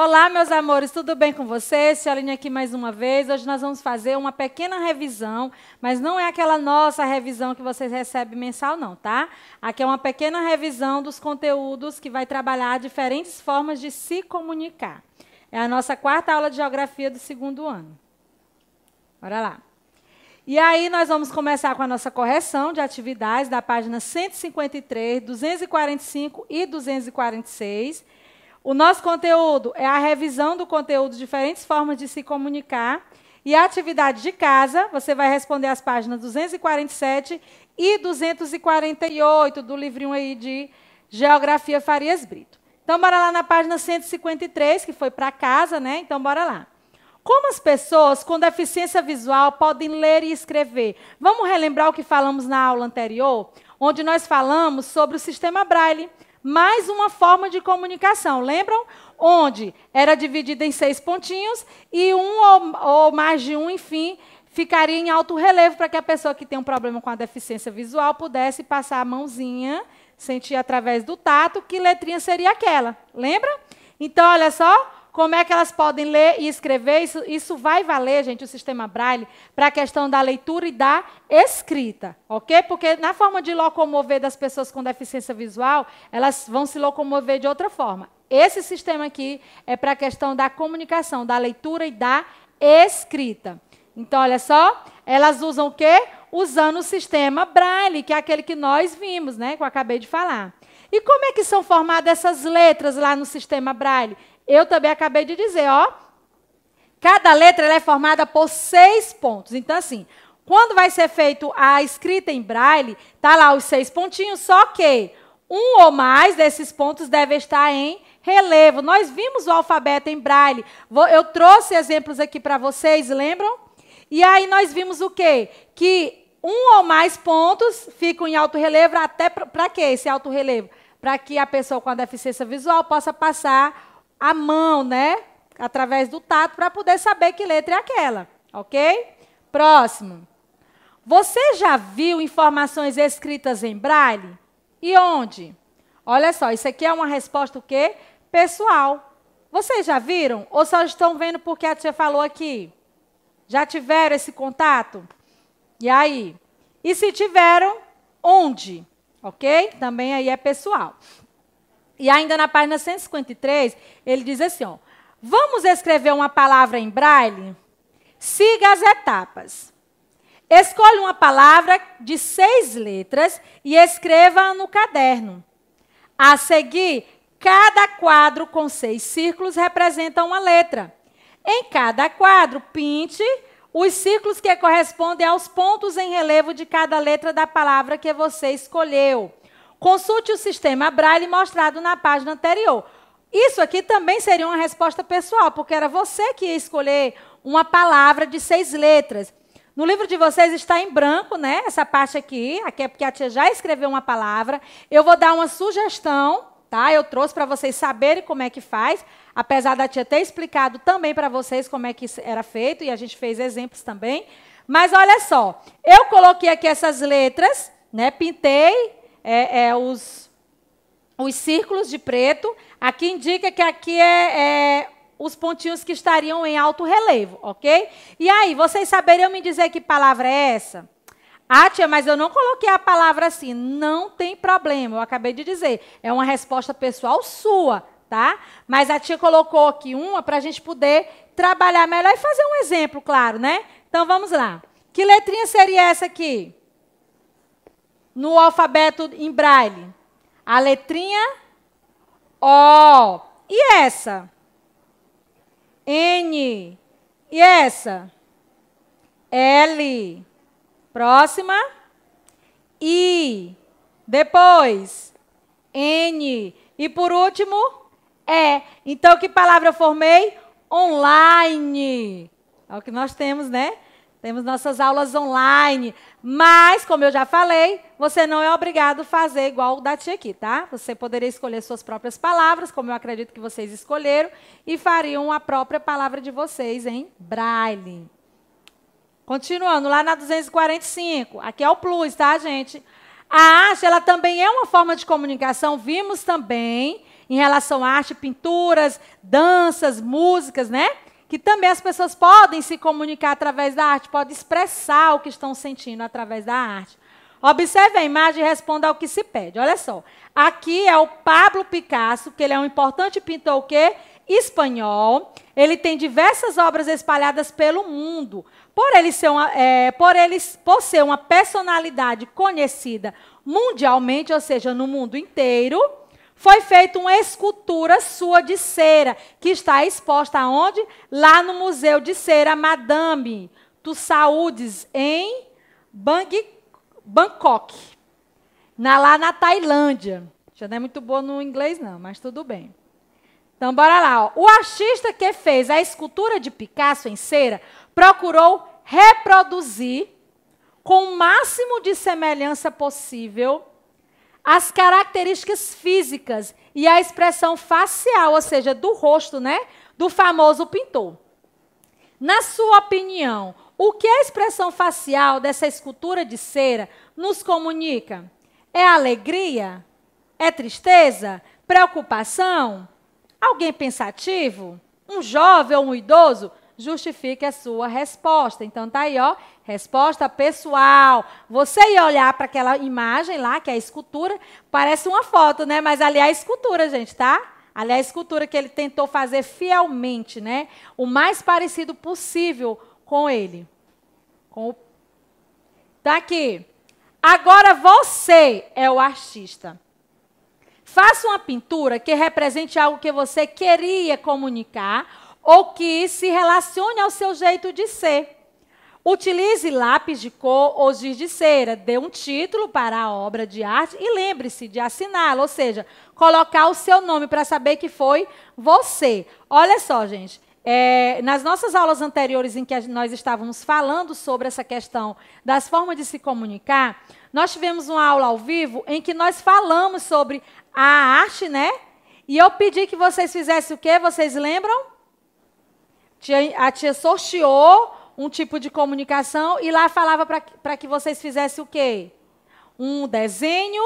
Olá, meus amores, tudo bem com vocês? Tchaline aqui mais uma vez. Hoje nós vamos fazer uma pequena revisão, mas não é aquela nossa revisão que vocês recebem mensal, não, tá? Aqui é uma pequena revisão dos conteúdos que vai trabalhar diferentes formas de se comunicar. É a nossa quarta aula de geografia do segundo ano. Bora lá. E aí nós vamos começar com a nossa correção de atividades da página 153, 245 e 246. O nosso conteúdo é a revisão do conteúdo, diferentes formas de se comunicar. E a atividade de casa, você vai responder as páginas 247 e 248 do livrinho aí de Geografia Farias Brito. Então, bora lá na página 153, que foi para casa, né? Então, bora lá. Como as pessoas com deficiência visual podem ler e escrever? Vamos relembrar o que falamos na aula anterior, onde nós falamos sobre o sistema Braille. Mais uma forma de comunicação, lembram? Onde era dividida em 6 pontinhos e ou mais de um, enfim, ficaria em alto relevo para que a pessoa que tem um problema com a deficiência visual pudesse passar a mãozinha, sentir através do tato que letrinha seria aquela. Lembra? Então, olha só. Como é que elas podem ler e escrever? Isso vai valer, gente, o sistema Braille, para a questão da leitura e da escrita, ok? Porque na forma de locomover das pessoas com deficiência visual, elas vão se locomover de outra forma. Esse sistema aqui é para a questão da comunicação, da leitura e da escrita. Então, olha só, elas usam o quê? Usando o sistema Braille, que é aquele que nós vimos, né? Que eu acabei de falar. E como é que são formadas essas letras lá no sistema Braille? Eu também acabei de dizer, ó. Cada letra ela é formada por 6 pontos. Então, assim, quando vai ser feito a escrita em Braille, tá lá os 6 pontinhos, só que um ou mais desses pontos deve estar em relevo. Nós vimos o alfabeto em Braille. Eu trouxe exemplos aqui para vocês, lembram? E aí nós vimos o quê? Que um ou mais pontos ficam em alto relevo, até para quê esse alto relevo? Para que a pessoa com a deficiência visual possa passar a mão, né? Através do tato, para poder saber que letra é aquela, ok? Próximo. Você já viu informações escritas em Braille? E onde? Olha só, isso aqui é uma resposta o quê? Pessoal. Vocês já viram? Ou só estão vendo porque a tia falou aqui? Já tiveram esse contato? E aí? E se tiveram, onde? Ok? Também aí é pessoal. E ainda na página 153, ele diz assim, ó, vamos escrever uma palavra em Braille? Siga as etapas. Escolha uma palavra de 6 letras e escreva-a no caderno. A seguir, cada quadro com 6 círculos representa uma letra. Em cada quadro, pinte os círculos que correspondem aos pontos em relevo de cada letra da palavra que você escolheu. Consulte o sistema Braille mostrado na página anterior. Isso aqui também seria uma resposta pessoal, porque era você que ia escolher uma palavra de 6 letras. No livro de vocês está em branco, né? Essa parte aqui é porque a tia já escreveu uma palavra. Eu vou dar uma sugestão, tá? Eu trouxe para vocês saberem como é que faz, apesar da tia ter explicado também para vocês como é que era feito, e a gente fez exemplos também. Mas olha só, eu coloquei aqui essas letras, né? Pintei os círculos de preto. Aqui indica que aqui os pontinhos que estariam em alto relevo, ok? E aí, vocês saberiam me dizer que palavra é essa? Ah, tia, mas eu não coloquei a palavra assim. Não tem problema, eu acabei de dizer. É uma resposta pessoal sua, tá? Mas a tia colocou aqui uma para a gente poder trabalhar melhor e fazer um exemplo, claro, né? Então, vamos lá. Que letrinha seria essa aqui? No alfabeto em Braille. A letrinha O. E essa? N. E essa? L. Próxima. I. Depois. N. E por último, E. Então, que palavra eu formei? Online. É o que nós temos, né? Temos nossas aulas online, mas, como eu já falei, você não é obrigado a fazer igual o da tia aqui, tá? Você poderia escolher suas próprias palavras, como eu acredito que vocês escolheram, e fariam a própria palavra de vocês em Braille. Continuando, lá na 245, aqui é o plus, tá, gente? A arte, ela também é uma forma de comunicação, vimos também, em relação à arte, pinturas, danças, músicas, né? Que também as pessoas podem se comunicar através da arte, podem expressar o que estão sentindo através da arte. Observe a imagem e responda ao que se pede. Olha só. Aqui é o Pablo Picasso, que ele é um importante pintor o quê? Espanhol. Ele tem diversas obras espalhadas pelo mundo. Por ser uma personalidade conhecida mundialmente, ou seja, no mundo inteiro, foi feita uma escultura sua de cera, que está exposta aonde? Lá no Museu de Cera Madame Tussauds, em Bangkok, lá na Tailândia. Já não é muito boa no inglês, não, mas tudo bem. Então, bora lá. Ó. O artista que fez a escultura de Picasso em cera procurou reproduzir, com o máximo de semelhança possível, as características físicas e a expressão facial, ou seja, do rosto, né, do famoso pintor. Na sua opinião, o que a expressão facial dessa escultura de cera nos comunica? É alegria? É tristeza? Preocupação? Alguém pensativo? Um jovem ou um idoso? Justifique a sua resposta. Então, tá aí, ó, resposta pessoal. Você ia olhar para aquela imagem lá, que é a escultura, parece uma foto, né? Mas ali é a escultura, gente, tá? Ali é a escultura que ele tentou fazer fielmente, né? O mais parecido possível com ele. Tá aqui. Agora você é o artista. Faça uma pintura que represente algo que você queria comunicar ou que se relacione ao seu jeito de ser. Utilize lápis de cor ou giz de cera. Dê um título para a obra de arte e lembre-se de assiná-la, ou seja, colocar o seu nome para saber que foi você. Olha só, gente. Nas nossas aulas anteriores em que nós estávamos falando sobre essa questão das formas de se comunicar, nós tivemos uma aula ao vivo em que nós falamos sobre a arte, né? E eu pedi que vocês fizessem o quê? Vocês lembram? A tia sorteou um tipo de comunicação e lá falava para que vocês fizessem o quê? Um desenho,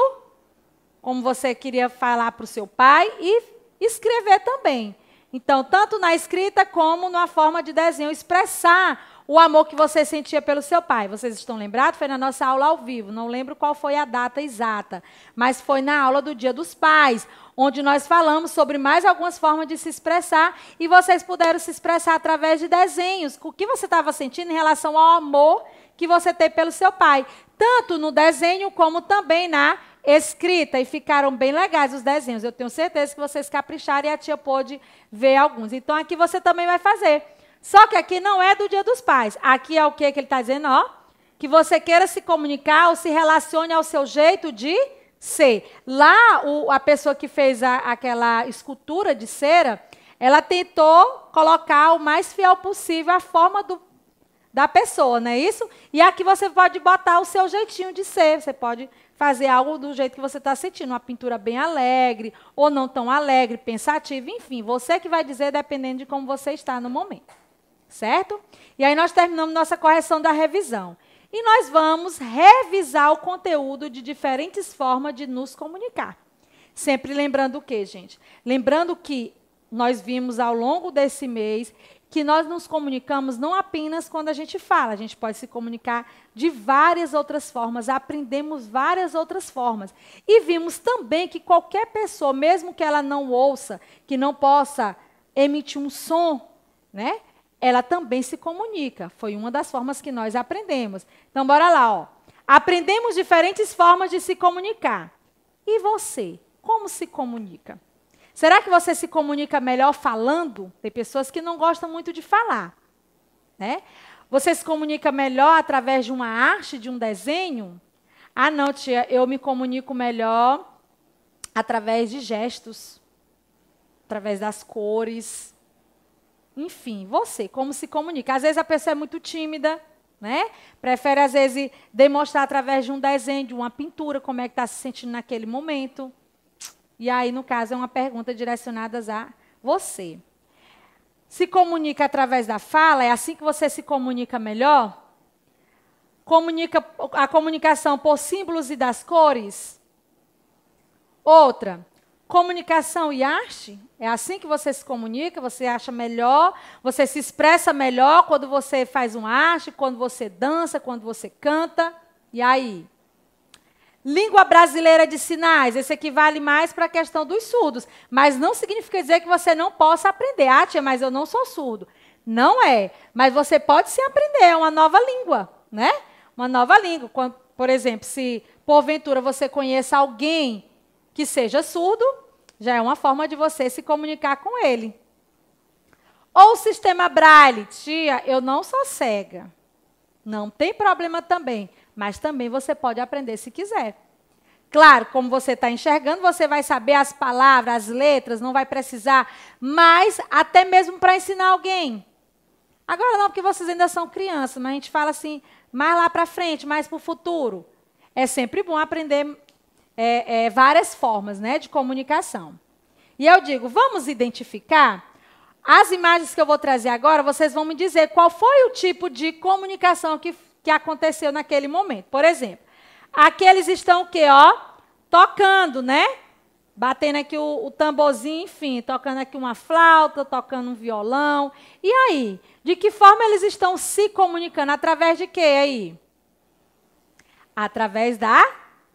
como você queria falar para o seu pai, e escrever também. Então, tanto na escrita como na forma de desenho, expressar o amor que você sentia pelo seu pai. Vocês estão lembrados? Foi na nossa aula ao vivo. Não lembro qual foi a data exata, mas foi na aula do Dia dos Pais, onde nós falamos sobre mais algumas formas de se expressar e vocês puderam se expressar através de desenhos. O que você estava sentindo em relação ao amor que você tem pelo seu pai. Tanto no desenho como também na escrita, e ficaram bem legais os desenhos. Eu tenho certeza que vocês capricharam e a tia pôde ver alguns. Então, aqui você também vai fazer. Só que aqui não é do Dia dos Pais. Aqui é o que ele está dizendo? Ó, que você queira se comunicar ou se relacione ao seu jeito de ser. Lá, a pessoa que fez aquela escultura de cera, ela tentou colocar o mais fiel possível a forma da pessoa, não é isso? E aqui você pode botar o seu jeitinho de ser. Você pode fazer algo do jeito que você está sentindo. Uma pintura bem alegre, ou não tão alegre, pensativa, enfim. Você que vai dizer, dependendo de como você está no momento. Certo? E aí nós terminamos nossa correção da revisão. E nós vamos revisar o conteúdo de diferentes formas de nos comunicar. Sempre lembrando o quê, gente? Lembrando que nós vimos ao longo desse mês que nós nos comunicamos não apenas quando a gente fala, a gente pode se comunicar de várias outras formas, aprendemos várias outras formas. E vimos também que qualquer pessoa, mesmo que ela não ouça, que não possa emitir um som, né? Ela também se comunica. Foi uma das formas que nós aprendemos. Então, bora lá. Ó. Aprendemos diferentes formas de se comunicar. E você? Como se comunica? Será que você se comunica melhor falando? Tem pessoas que não gostam muito de falar. Né? Você se comunica melhor através de uma arte, de um desenho? Ah, não, tia, eu me comunico melhor através de gestos, através das cores. Enfim, você, como se comunica? Às vezes a pessoa é muito tímida, né? Prefere, às vezes, demonstrar através de um desenho, de uma pintura, como é que está se sentindo naquele momento. E aí, no caso, é uma pergunta direcionada a você. Se comunica através da fala? É assim que você se comunica melhor? A comunicação por símbolos e das cores? Outra, comunicação e arte? É assim que você se comunica, você acha melhor, você se expressa melhor quando você faz uma arte, quando você dança, quando você canta. E aí? Língua brasileira de sinais, esse aqui vale mais para a questão dos surdos, mas não significa dizer que você não possa aprender. Ah, tia, mas eu não sou surdo. Não é, mas você pode sim aprender uma nova língua, né? Uma nova língua. Quando, por exemplo, se porventura você conheça alguém que seja surdo, já é uma forma de você se comunicar com ele. Ou o sistema Braille, tia, eu não sou cega. Não tem problema também. Mas também você pode aprender se quiser. Claro, como você está enxergando, você vai saber as palavras, as letras, não vai precisar, mas até mesmo para ensinar alguém. Agora não, porque vocês ainda são crianças, mas a gente fala assim, mais lá para frente, mais para o futuro. É sempre bom aprender várias formas, né, de comunicação. E eu digo, vamos identificar as imagens que eu vou trazer agora, vocês vão me dizer qual foi o tipo de comunicação que aconteceu naquele momento. Por exemplo, aqui eles estão o quê? Ó, tocando, né? Batendo aqui o tamborzinho, enfim, tocando aqui uma flauta, tocando um violão. E aí? De que forma eles estão se comunicando? Através de quê aí? Através da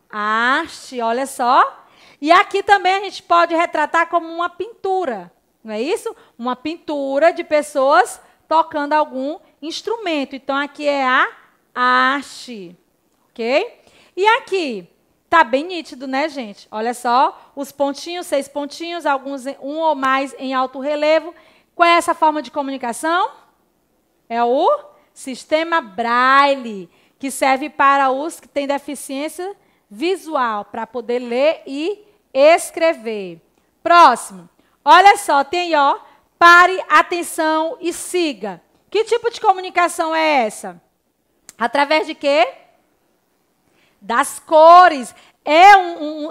arte, olha só. E aqui também a gente pode retratar como uma pintura, não é isso? Uma pintura de pessoas tocando algum instrumento. Então, aqui é a arte, ok? E aqui, tá bem nítido, né, gente? Olha só, os pontinhos, 6 pontinhos, alguns um ou mais em alto relevo. Qual é essa forma de comunicação? É o sistema Braille, que serve para os que têm deficiência visual, para poder ler e escrever. Próximo. Olha só, tem ó, pare, atenção e siga. Que tipo de comunicação é essa? Através de quê? Das cores.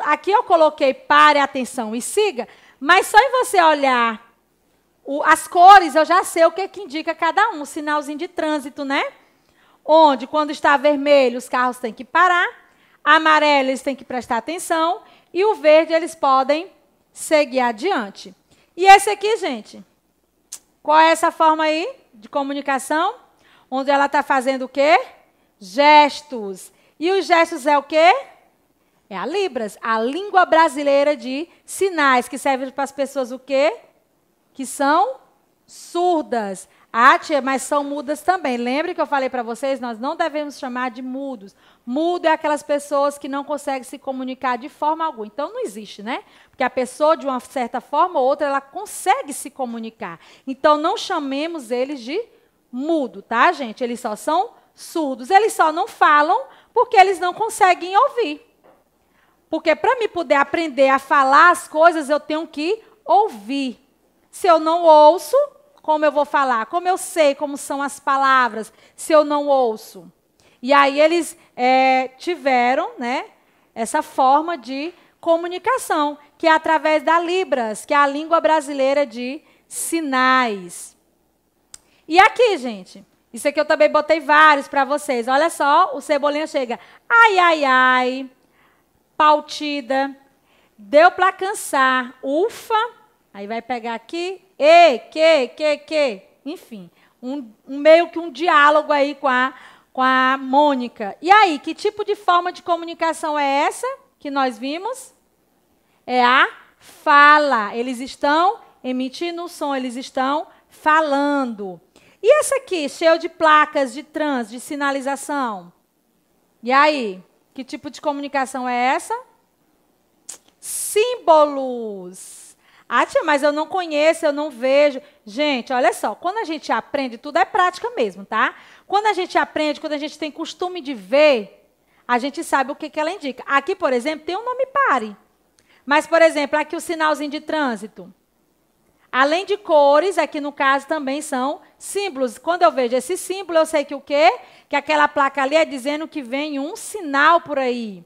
Aqui eu coloquei pare, atenção e siga, mas só em você olhar as cores, eu já sei o que indica cada um. Sinalzinho de trânsito, né? Onde, quando está vermelho, os carros têm que parar. Amarelo, eles têm que prestar atenção. E o verde, eles podem seguir adiante. E esse aqui, gente? Qual é essa forma aí de comunicação? Onde ela está fazendo o quê? Gestos. E os gestos é o quê? É a Libras, a língua brasileira de sinais, que serve para as pessoas o quê? Que são surdas. Ah, tia, mas são mudas também. Lembre que eu falei para vocês, nós não devemos chamar de mudos. Mudo é aquelas pessoas que não conseguem se comunicar de forma alguma. Então, não existe, né? Porque a pessoa, de uma certa forma ou outra, ela consegue se comunicar. Então, não chamemos eles de mudo, tá, gente? Eles só são surdos. Eles só não falam porque eles não conseguem ouvir. Porque para me poder aprender a falar as coisas, eu tenho que ouvir. Se eu não ouço, como eu vou falar? Como eu sei como são as palavras se eu não ouço? E aí eles tiveram, né, essa forma de comunicação, que é através da Libras, que é a língua brasileira de sinais. E aqui, gente, isso aqui eu também botei vários para vocês. Olha só, o Cebolinha chega. Ai, ai, ai. Pautida. Deu para cansar. Ufa. Aí vai pegar aqui. E, que. Enfim, meio que um diálogo aí com a Mônica. E aí, que tipo de forma de comunicação é essa que nós vimos? É a fala. Eles estão emitindo um som, eles estão falando. E essa aqui, cheio de placas de trânsito, de sinalização? E aí, que tipo de comunicação é essa? Símbolos. Ah, tia, mas eu não conheço, eu não vejo. Gente, olha só, quando a gente aprende, tudo é prática mesmo, tá? Quando a gente aprende, quando a gente tem costume de ver, a gente sabe o que ela indica. Aqui, por exemplo, tem um nome pare. Mas, por exemplo, aqui o sinalzinho de trânsito. Além de cores, aqui no caso também são símbolos. Quando eu vejo esse símbolo, eu sei que o quê? Que aquela placa ali é dizendo que vem um sinal por aí.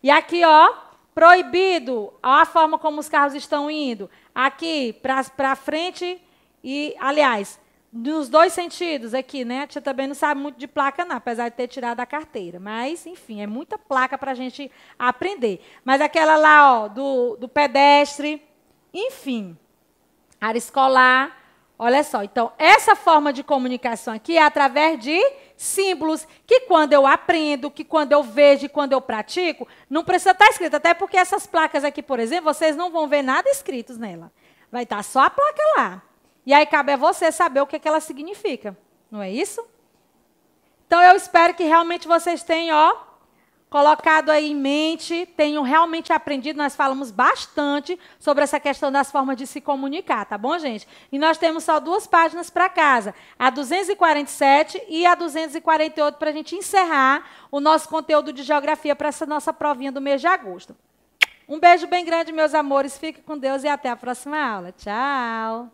E aqui, ó, proibido. Olha a forma como os carros estão indo. Aqui, para frente e, aliás, nos dois sentidos aqui, né? A tia também não sabe muito de placa, não, apesar de ter tirado a carteira. Mas, enfim, é muita placa para a gente aprender. Mas aquela lá, ó, do pedestre, enfim, área escolar, olha só. Então, essa forma de comunicação aqui é através de símbolos, que quando eu aprendo, que quando eu vejo e quando eu pratico, não precisa estar escrito. Até porque essas placas aqui, por exemplo, vocês não vão ver nada escrito nela. Vai estar só a placa lá. E aí cabe a você saber o que ela significa. Não é isso? Então, eu espero que realmente vocês tenham, colocado aí em mente, tenham realmente aprendido. Nós falamos bastante sobre essa questão das formas de se comunicar, tá bom, gente? E nós temos só 2 páginas para casa, a 247 e a 248, para a gente encerrar o nosso conteúdo de geografia para essa nossa provinha do mês de agosto. Um beijo bem grande, meus amores. Fiquem com Deus e até a próxima aula. Tchau!